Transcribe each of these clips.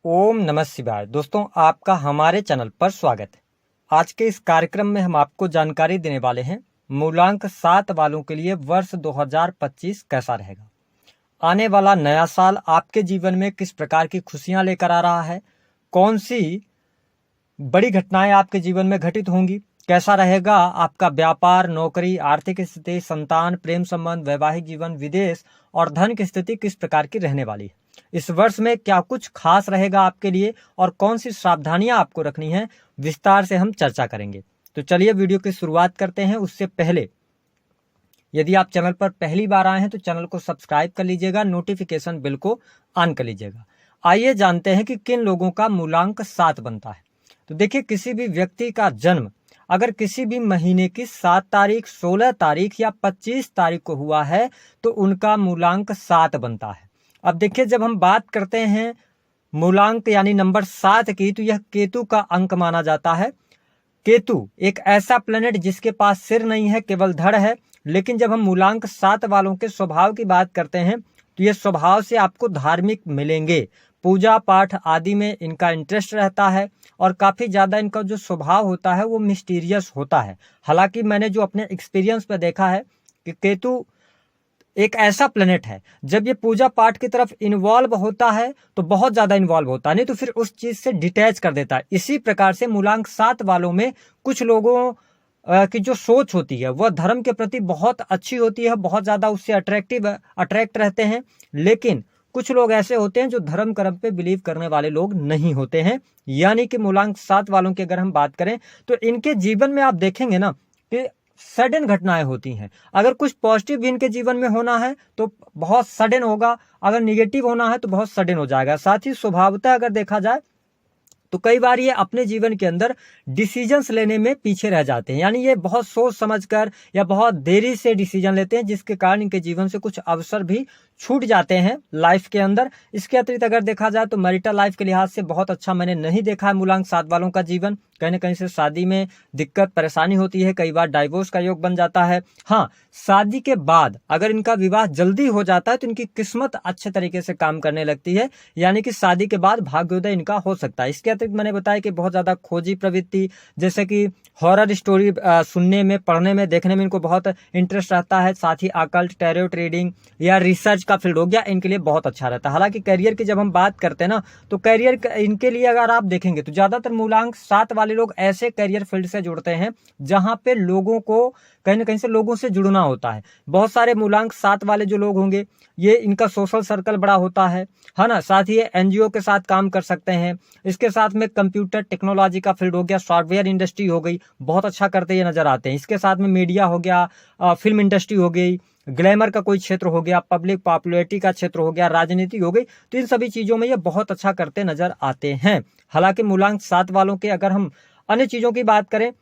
ओम नमः शिवाय। दोस्तों, आपका हमारे चैनल पर स्वागत है। आज के इस कार्यक्रम में हम आपको जानकारी देने वाले हैं मूलांक 7 वालों के लिए वर्ष 2025 कैसा रहेगा। आने वाला नया साल आपके जीवन में किस प्रकार की खुशियां लेकर आ रहा है, कौन सी बड़ी घटनाएं आपके जीवन में घटित होंगी, कैसा रहेगा आपका व्यापार, नौकरी, आर्थिक स्थिति, संतान, प्रेम संबंध, वैवाहिक जीवन, विदेश और धन की स्थिति किस प्रकार की रहने वाली है। इस वर्ष में क्या कुछ खास रहेगा आपके लिए और कौन सी सावधानियां आपको रखनी है, विस्तार से हम चर्चा करेंगे। तो चलिए वीडियो की शुरुआत करते हैं। उससे पहले यदि आप चैनल पर पहली बार आए हैं तो चैनल को सब्सक्राइब कर लीजिएगा, नोटिफिकेशन बिल को ऑन कर लीजिएगा। आइए जानते हैं कि किन लोगों का मूलांक 7 बनता है। तो देखिए, किसी भी व्यक्ति का जन्म अगर किसी भी महीने की 7 तारीख, 16 तारीख या 25 तारीख को हुआ है तो उनका मूलांक 7 बनता है। अब देखिए, जब हम बात करते हैं मूलांक यानी नंबर 7 की, तो यह केतु का अंक माना जाता है। केतु एक ऐसा प्लेनेट जिसके पास सिर नहीं है, केवल धड़ है। लेकिन जब हम मूलांक 7 वालों के स्वभाव की बात करते हैं तो ये स्वभाव से आपको धार्मिक मिलेंगे। पूजा पाठ आदि में इनका इंटरेस्ट रहता है और काफी ज्यादा इनका जो स्वभाव होता है वो मिस्टीरियस होता है। हालांकि मैंने जो अपने एक्सपीरियंस पे देखा है कि केतु एक ऐसा प्लेनेट है, जब ये पूजा पाठ की तरफ इन्वॉल्व होता है तो बहुत ज्यादा इन्वॉल्व होता है, नहीं तो फिर उस चीज से डिटैच कर देता है। इसी प्रकार से मूलांक 7 वालों में कुछ लोगों की जो सोच होती है वह धर्म के प्रति बहुत अच्छी होती है, बहुत ज्यादा उससे अट्रैक्ट रहते हैं। लेकिन कुछ लोग ऐसे होते हैं जो धर्म कर्म पे बिलीव करने वाले लोग नहीं होते हैं। यानी कि मूलांक 7 वालों की अगर हम बात करें तो इनके जीवन में आप देखेंगे ना कि सडन घटनाएं होती हैं। अगर कुछ पॉजिटिव भी इनके जीवन में होना है तो बहुत सडन होगा, अगर निगेटिव होना है तो बहुत सडन हो जाएगा। साथ ही स्वभावतः अगर देखा जाए तो कई बार ये अपने जीवन के अंदर डिसीजंस लेने में पीछे रह जाते हैं, यानी ये बहुत सोच समझकर या बहुत देरी से डिसीजन लेते हैं, जिसके कारण इनके जीवन से कुछ अवसर भी छूट जाते हैं लाइफ के अंदर। इसके अतिरिक्त अगर देखा जाए तो मैरिटल लाइफ के लिहाज से बहुत अच्छा मैंने नहीं देखा है मूलांक 7 वालों का जीवन। कहीं ना कहीं से शादी में दिक्कत परेशानी होती है, कई बार डाइवोर्स का योग बन जाता है। हाँ, शादी के बाद अगर इनका विवाह जल्दी हो जाता है तो इनकी किस्मत अच्छे तरीके से काम करने लगती है, यानी कि शादी के बाद भाग्योदय इनका हो सकता है। इसके अतिरिक्त मैंने बताया कि बहुत ज्यादा खोजी प्रवृत्ति, जैसे कि हॉरर स्टोरी सुनने में, पढ़ने में, देखने में इनको बहुत इंटरेस्ट रहता है। साथ ही अकल्ट, टैरो ट्रेडिंग या रिसर्च का फील्ड हो गया, इनके लिए बहुत अच्छा रहता है। हालांकि करियर की जब हम बात करते हैं ना तो करियर इनके लिए अगर आप देखेंगे तो ज्यादातर मूलांक 7 वाले लोग ऐसे करियर फील्ड से जुड़ते हैं जहां पे लोगों को कहीं ना कहीं से लोगों से जुड़ना होता है। बहुत सारे मूलांक 7 वाले जो लोग होंगे ये इनका सोशल सर्कल बड़ा होता है ना। साथ ही एनजीओ के साथ काम कर सकते हैं। इसके साथ में कंप्यूटर टेक्नोलॉजी का फील्ड हो गया, सॉफ्टवेयर इंडस्ट्री हो गई, बहुत अच्छा करते ये नजर आते हैं। इसके साथ में मीडिया हो गया, फिल्म इंडस्ट्री हो गई, ग्लैमर का कोई क्षेत्र हो गया, पब्लिक पॉपुलैरिटी का क्षेत्र हो गया, राजनीति हो गई, तो इन सभी चीजों में ये बहुत अच्छा करते नजर आते हैं। हालांकि मूलांक 7 वालों के अगर हम अन्य चीजों की बात करें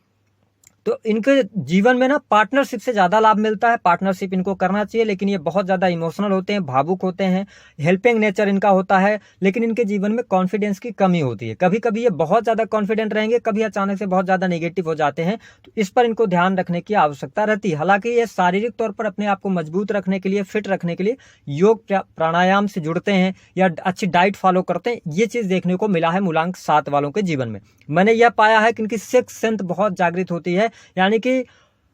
तो इनके जीवन में ना पार्टनरशिप से ज्यादा लाभ मिलता है। पार्टनरशिप इनको करना चाहिए, लेकिन ये बहुत ज्यादा इमोशनल होते हैं, भावुक होते हैं, हेल्पिंग नेचर इनका होता है। लेकिन इनके जीवन में कॉन्फिडेंस की कमी होती है। कभी कभी ये बहुत ज्यादा कॉन्फिडेंट रहेंगे, कभी अचानक से बहुत ज्यादा नेगेटिव हो जाते हैं, तो इस पर इनको ध्यान रखने की आवश्यकता रहती है। हालांकि ये शारीरिक तौर पर अपने आप को मजबूत रखने के लिए, फिट रखने के लिए योग प्राणायाम से जुड़ते हैं या अच्छी डाइट फॉलो करते हैं। ये चीज देखने को मिला है मूलांक 7 वालों के जीवन में। मैंने यह पाया है कि इनकी सिक्स्थ सेंस बहुत जागृत होती है, यानी कि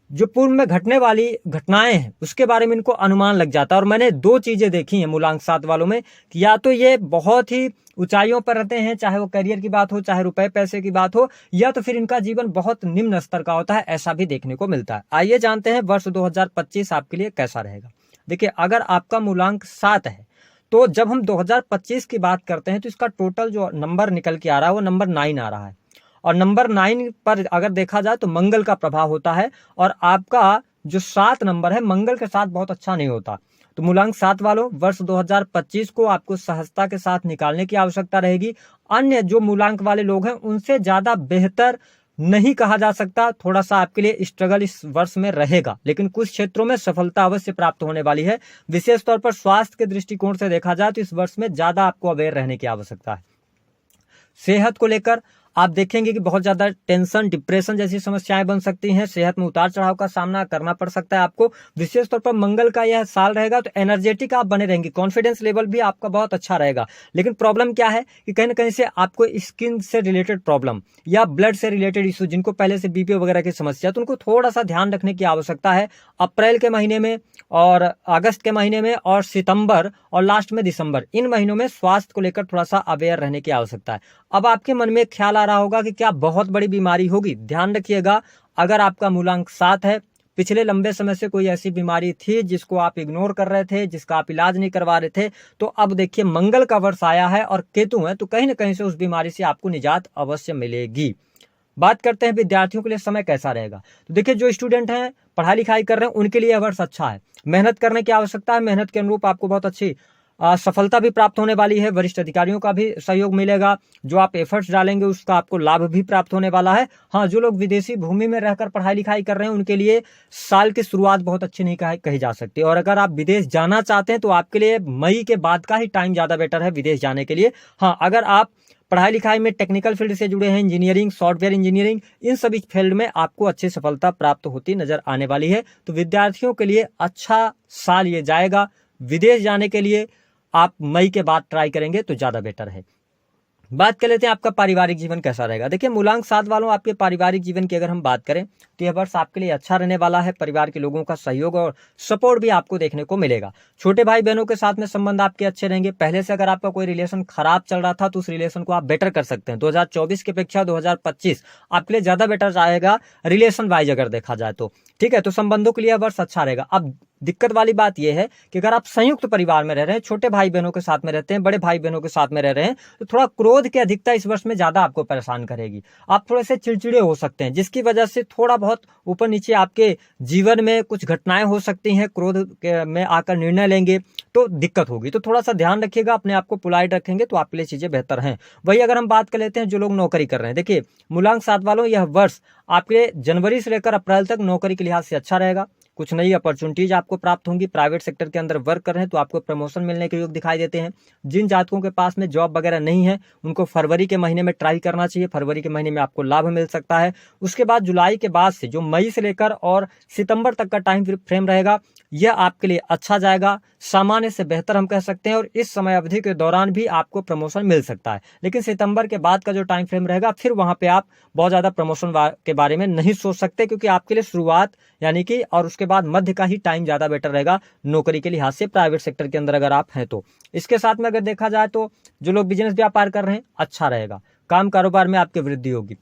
जो पूर्व में घटने वाली घटनाएं हैं उसके बारे में इनको अनुमान लग जाता है। और मैंने 2 चीजें देखी हैं मूलांक 7 वालों में कि या तो ये बहुत ही ऊंचाइयों पर रहते हैं, चाहे वो करियर की बात हो, चाहे रुपए पैसे की बात हो, या तो फिर इनका जीवन बहुत निम्न स्तर का होता है, ऐसा भी देखने को मिलता है। आइए जानते हैं वर्ष 2025 आपके लिए कैसा रहेगा। देखिए, अगर आपका मूलांक 7 है तो जब हम 2025 की बात करते हैं तो इसका टोटल जो नंबर निकल के आ रहा है वो नंबर 9 आ रहा है। और नंबर 9 पर अगर देखा जाए तो मंगल का प्रभाव होता है, और आपका जो 7 नंबर है मंगल के साथ बहुत अच्छा नहीं होता। तो मूलांक 7 वालों, वर्ष 2025 को आपको सहजता के साथ निकालने की आवश्यकता रहेगी। अन्य जो मूलांक वाले लोग हैं उनसे ज्यादा बेहतर नहीं कहा जा सकता। थोड़ा सा आपके लिए स्ट्रगल इस वर्ष में रहेगा, लेकिन कुछ क्षेत्रों में सफलता अवश्य प्राप्त होने वाली है। विशेष तौर पर स्वास्थ्य के दृष्टिकोण से देखा जाए तो इस वर्ष में ज्यादा आपको अवेयर रहने की आवश्यकता है। सेहत को लेकर आप देखेंगे कि बहुत ज्यादा टेंशन, डिप्रेशन जैसी समस्याएं बन सकती हैं, सेहत में उतार चढ़ाव का सामना करना पड़ सकता है आपको। विशेष तौर पर मंगल का यह साल रहेगा तो एनर्जेटिक आप बने रहेंगे, कॉन्फिडेंस लेवल भी आपका बहुत अच्छा रहेगा। लेकिन प्रॉब्लम क्या है कि कहीं ना कहीं से आपको स्किन से रिलेटेड प्रॉब्लम या ब्लड से रिलेटेड इशू, जिनको पहले से बीपी वगैरह की समस्या, तो उनको थोड़ा सा ध्यान रखने की आवश्यकता है। अप्रैल के महीने में और अगस्त के महीने में और सितंबर और लास्ट में दिसंबर, इन महीनों में स्वास्थ्य को लेकर थोड़ा सा अवेयर रहने की आवश्यकता है। अब आपके मन में ख्याल आ रहा होगा कि क्या बहुत बड़ी बीमारी होगी। ध्यान रखिएगा, अगर आपका मूलांक 7 है, पिछले लंबे समय से कोई ऐसी बीमारी थी जिसको आप इग्नोर कर रहे थे, जिसका आप इलाज नहीं करवा रहे थे, तो अब देखिए मंगल का वर्ष आया है और केतु है, तो कहीं ना कहीं से उस बीमारी से आपको निजात अवश्य मिलेगी। बात करते हैं विद्यार्थियों के लिए समय कैसा रहेगा। तो देखिए, जो स्टूडेंट हैं, पढ़ाई लिखाई कर रहे हैं, उनके लिए यह वर्ष अच्छा है। मेहनत करने की आवश्यकता है, मेहनत के अनुरूप आपको बहुत अच्छी सफलता भी प्राप्त होने वाली है। वरिष्ठ अधिकारियों का भी सहयोग मिलेगा, जो आप एफर्ट्स डालेंगे उसका आपको लाभ भी प्राप्त होने वाला है। हाँ, जो लोग विदेशी भूमि में रहकर पढ़ाई लिखाई कर रहे हैं, उनके लिए साल की शुरुआत बहुत अच्छी नहीं कही जा सकती। और अगर आप विदेश जाना चाहते हैं तो आपके लिए मई के बाद का ही टाइम ज्यादा बेटर है विदेश जाने के लिए। हाँ, अगर आप पढ़ाई लिखाई में टेक्निकल फील्ड से जुड़े हैं, इंजीनियरिंग, सॉफ्टवेयर इंजीनियरिंग, इन सभी फील्ड में आपको अच्छी सफलता प्राप्त होती नजर आने वाली है। तो विद्यार्थियों के लिए अच्छा साल ये जाएगा। विदेश जाने के लिए आप मई के बाद ट्राई करेंगे तो ज्यादा बेटर है। बात कर लेते हैं आपका पारिवारिक जीवन कैसा रहेगा। देखिए, मूलांक 7 वालों, आपके पारिवारिक जीवन की अगर हम बात करें तो यह वर्ष आपके लिए अच्छा रहने वाला है। परिवार के लोगों का सहयोग और सपोर्ट भी आपको देखने को मिलेगा। छोटे भाई बहनों के साथ में संबंध आपके अच्छे रहेंगे। पहले से अगर आपका कोई रिलेशन खराब चल रहा था तो उस रिलेशन को आप बेटर कर सकते हैं। 2024 की अपेक्षा 2025 आपके लिए ज्यादा बेटर जाएगा रिलेशन वाइज अगर देखा जाए तो। ठीक है, तो संबंधों के लिए वर्ष अच्छा रहेगा। अब दिक्कत वाली बात यह है कि अगर आप संयुक्त परिवार में रह रहे हैं, छोटे भाई बहनों के साथ में रहते हैं, बड़े भाई बहनों के साथ में रह रहे हैं, तो थोड़ा क्रोध की अधिकता इस वर्ष में ज्यादा आपको परेशान करेगी। आप थोड़े से चिड़चिड़े हो सकते हैं, जिसकी वजह से थोड़ा बहुत ऊपर नीचे आपके जीवन में कुछ घटनाएं हो सकती हैं। क्रोध में आकर निर्णय लेंगे तो दिक्कत होगी, तो थोड़ा सा ध्यान रखिएगा, अपने आप को पोलाइट रखेंगे तो आपके लिए चीजें बेहतर हैं। वही अगर हम बात कर लेते हैं जो लोग नौकरी कर रहे हैं, देखिए मूलांक 7 वालों, यह वर्ष आपके जनवरी से लेकर अप्रैल तक नौकरी के लिहाज से अच्छा रहेगा। कुछ नई अपॉर्चुनिटीज आपको प्राप्त होंगी। प्राइवेट सेक्टर के अंदर वर्क कर रहे हैं तो आपको प्रमोशन मिलने के योग दिखाई देते हैं। जिन जातकों के पास में जॉब वगैरह नहीं है, उनको फरवरी के महीने में ट्राई करना चाहिए। फरवरी के महीने में आपको लाभ मिल सकता है। उसके बाद जुलाई के बाद से जो मई से लेकर और सितंबर तक का टाइम फ्रेम रहेगा, यह आपके लिए अच्छा जाएगा। सामान्य से बेहतर हम कह सकते हैं, और इस समय अवधि के दौरान भी आपको प्रमोशन मिल सकता है। लेकिन सितंबर के बाद का जो टाइम फ्रेम रहेगा, फिर वहां पे आप बहुत ज्यादा प्रमोशन के बारे में नहीं सोच सकते, क्योंकि आपके लिए शुरुआत यानी कि और उसके बाद मध्य का ही टाइम ज्यादा बेटर रहेगा नौकरी के लिहाज से, प्राइवेट सेक्टर के अंदर अगर आप हैं तो। इसके साथ में अगर देखा जाए तो जो लोग बिजनेस व्यापार कर रहे हैं, अच्छा रहेगा। काम कारोबार में आपकी वृद्धि होगी,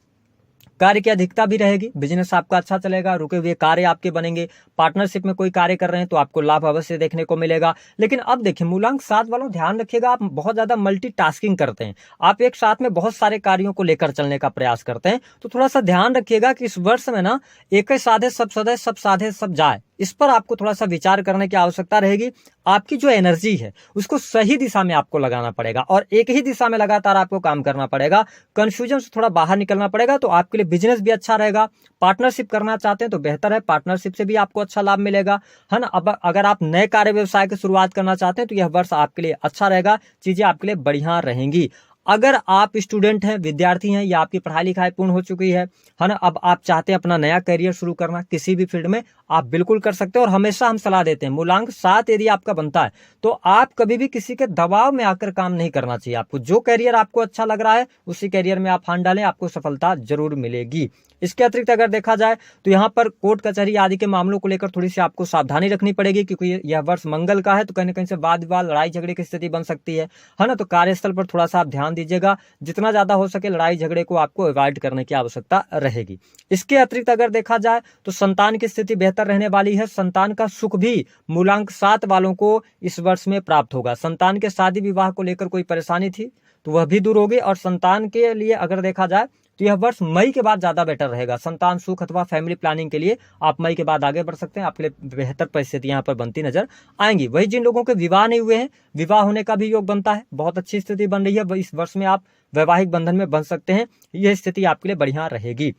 कार्य की अधिकता भी रहेगी, बिजनेस आपका अच्छा चलेगा, रुके हुए कार्य आपके बनेंगे। पार्टनरशिप में कोई कार्य कर रहे हैं तो आपको लाभ अवश्य देखने को मिलेगा। लेकिन अब देखिए, मूलांक 7 वालों, ध्यान रखिएगा, आप बहुत ज्यादा मल्टीटास्किंग करते हैं। आप एक साथ में बहुत सारे कार्यों को लेकर चलने का प्रयास करते हैं, तो थोड़ा सा ध्यान रखिएगा कि इस वर्ष में ना एक ही साधे सब सदे, सब साधे सब जाए, इस पर आपको थोड़ा सा विचार करने की आवश्यकता रहेगी। आपकी जो एनर्जी है उसको सही दिशा में आपको लगाना पड़ेगा, और एक ही दिशा में लगातार आपको काम करना पड़ेगा। कंफ्यूजन से थोड़ा बाहर निकलना पड़ेगा, तो आपके लिए बिजनेस भी अच्छा रहेगा। पार्टनरशिप करना चाहते हैं तो बेहतर है, पार्टनरशिप से भी आपको अच्छा लाभ मिलेगा, है ना। अब अगर आप नए कार्य व्यवसाय की शुरुआत करना चाहते हैं तो यह वर्ष आपके लिए अच्छा रहेगा, चीजें आपके लिए बढ़िया रहेंगी। अगर आप स्टूडेंट हैं, विद्यार्थी हैं, या आपकी पढ़ाई लिखाई पूर्ण हो चुकी है ना, अब आप चाहते हैं अपना नया करियर शुरू करना किसी भी फील्ड में, आप बिल्कुल कर सकते हैं। और हमेशा हम सलाह देते हैं, मूलांक 7 यदि आपका बनता है तो आप कभी भी किसी के दबाव में आकर काम नहीं करना चाहिए। आपको जो करियर आपको अच्छा लग रहा है उसी करियर में आप हाथ डालें, आपको सफलता जरूर मिलेगी। इसके अतिरिक्त अगर देखा जाए तो यहाँ पर कोर्ट कचहरी आदि के मामलों को लेकर थोड़ी सी आपको सावधानी रखनी पड़ेगी, क्योंकि यह वर्ष मंगल का है, तो कहीं ना कहीं से वाद विवाद, लड़ाई झगड़े की स्थिति बन सकती है ना। तो कार्यस्थल पर थोड़ा सा आप ध्यान दीजिएगा, जितना ज्यादा हो सके लड़ाई झगड़े को आपको अवॉइड करने की आवश्यकता रहेगी। इसके अतिरिक्त अगर देखा जाए तो संतान की स्थिति बेहतर रहने वाली है। संतान का सुख भी मूलांक 7 वालों को इस वर्ष में प्राप्त होगा। संतान के शादी विवाह को लेकर कोई परेशानी थी तो वह भी दूर होगी, और संतान के लिए अगर देखा जाए तो यह वर्ष मई के बाद ज्यादा बेटर रहेगा। संतान सुख अथवा फैमिली प्लानिंग के लिए आप मई के बाद आगे बढ़ सकते हैं, आपके लिए बेहतर परिस्थिति यहाँ पर बनती नजर आएंगी। वही जिन लोगों के विवाह नहीं हुए हैं, विवाह होने का भी योग बनता है, बहुत अच्छी स्थिति बन रही है। इस वर्ष में आप वैवाहिक बंधन में बन सकते हैं, यह स्थिति आपके लिए बढ़िया रहेगी।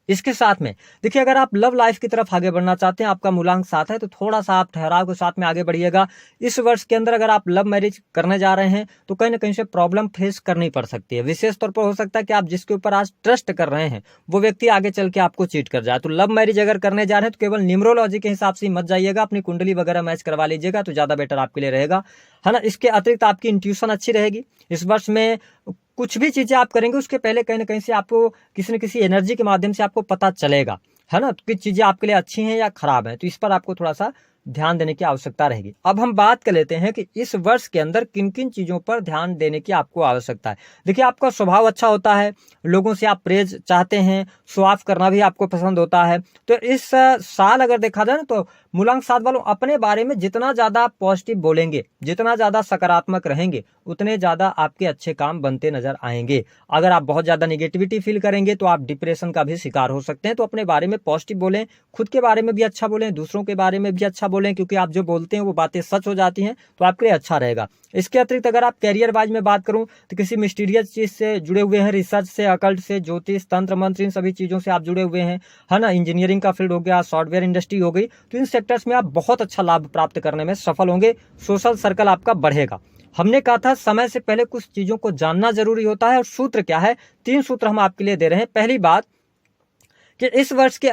इसके साथ में देखिए, अगर आप लव लाइफ की तरफ आगे बढ़ना चाहते हैं, आपका मूलांक 7 है, तो थोड़ा सा आप ठहराव के साथ में आगे बढ़िएगा। इस वर्ष के अंदर अगर आप लव मैरिज करने जा रहे हैं तो कहीं ना कहीं से प्रॉब्लम फेस करनी पड़ सकती है। विशेष तौर पर हो सकता है कि आप जिसके ऊपर आज ट्रस्ट कर रहे हैं वो व्यक्ति आगे चल के आपको चीट कर जाए। तो लव मैरिज अगर करने जा रहे हैं तो केवल न्यूमरोलॉजी के हिसाब से मत जाइएगा, अपनी कुंडली वगैरह मैच करवा लीजिएगा तो ज्यादा बेटर आपके लिए रहेगा, है ना। इसके अतिरिक्त आपकी इंट्यूशन अच्छी रहेगी। इस वर्ष में कुछ भी चीजें आप करेंगे उसके पहले कहीं ना कहीं से आपको किसी न किसी एनर्जी के माध्यम से आपको पता चलेगा, है ना, कि चीजें आपके लिए अच्छी हैं या खराब हैं। तो इस पर आपको थोड़ा सा ध्यान देने की आवश्यकता रहेगी। अब हम बात कर लेते हैं कि इस वर्ष के अंदर किन किन चीजों पर ध्यान देने की आपको आवश्यकता है। देखिए, आपका स्वभाव अच्छा होता है, लोगों से आप प्रेज चाहते हैं, शो ऑफ करना भी आपको पसंद होता है। तो इस साल अगर देखा जाए ना तो मूलांक 7 वालों अपने बारे में जितना ज्यादा पॉजिटिव बोलेंगे, जितना ज्यादा सकारात्मक रहेंगे, उतने ज्यादा आपके अच्छे काम बनते नजर आएंगे। अगर आप बहुत ज्यादा निगेटिविटी फील करेंगे तो आप डिप्रेशन का भी शिकार हो सकते हैं। तो अपने बारे में पॉजिटिव बोलें, खुद के बारे में भी अच्छा बोलें, दूसरों के बारे में भी अच्छा बोलें, क्योंकि आप जो बोलते हैं वो बातें सच हो जाती हैं तो आपके लिए अच्छा रहेगा। इसके अतिरिक्त अगर आप कैरियर वाइज में बात करूं तो किसी मिस्टीरियस चीज से जुड़े हुए हैं, रिसर्च से, अकल्ट से, ज्योतिष, तंत्र मंत्र, इन सभी चीजों से आप जुड़े हुए हैं, है ना, इंजीनियरिंग का फील्ड हो गया, सॉफ्टवेयर इंडस्ट्री हो गई, तो इन सेक्टर्स में आप बहुत अच्छा लाभ प्राप्त करने में सफल होंगे। सोशल सर्कल आपका बढ़ेगा। हमने कहा था समय से पहले कुछ चीजों को जानना जरूरी होता है, और सूत्र क्या है, 3 सूत्र हम आपके लिए दे रहे हैं। पहली बात कि इस वर्ष के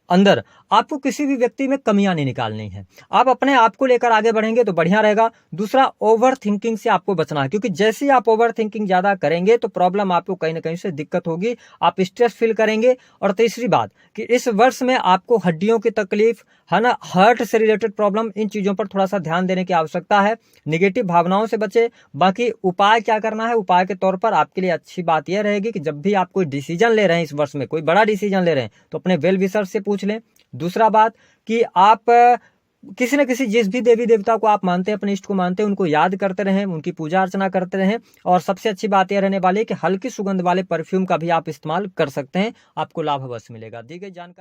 अंदर आपको किसी भी व्यक्ति में कमियां नहीं निकालनी है। आप अपने आप को लेकर आगे बढ़ेंगे तो बढ़िया रहेगा। दूसरा, ओवर थिंकिंग से आपको बचना है, क्योंकि जैसे ही आप ओवर थिंकिंग ज्यादा करेंगे तो प्रॉब्लम आपको कहीं ना कहीं से दिक्कत होगी, आप स्ट्रेस फील करेंगे। और तीसरी बात कि इस वर्ष में आपको हड्डियों की तकलीफ, है ना, हार्ट से रिलेटेड प्रॉब्लम, इन चीजों पर थोड़ा सा ध्यान देने की आवश्यकता है। निगेटिव भावनाओं से बचे। बाकी उपाय क्या करना है, उपाय के तौर पर आपके लिए अच्छी बात यह रहेगी कि जब भी आप कोई डिसीजन ले रहे हैं, इस वर्ष में कोई बड़ा डिसीजन ले रहे हैं, तो अपने वेल विशर से पूछ लें। दूसरा बात कि आप किसी न किसी जिस भी देवी देवता को आप मानते हैं, अपने इष्ट को मानते हैं, उनको याद करते रहें, उनकी पूजा अर्चना करते रहें। और सबसे अच्छी बात यह रहने वाली है कि हल्की सुगंध वाले परफ्यूम का भी आप इस्तेमाल कर सकते हैं, आपको लाभ अवश्य मिलेगा। दी गई जानकारी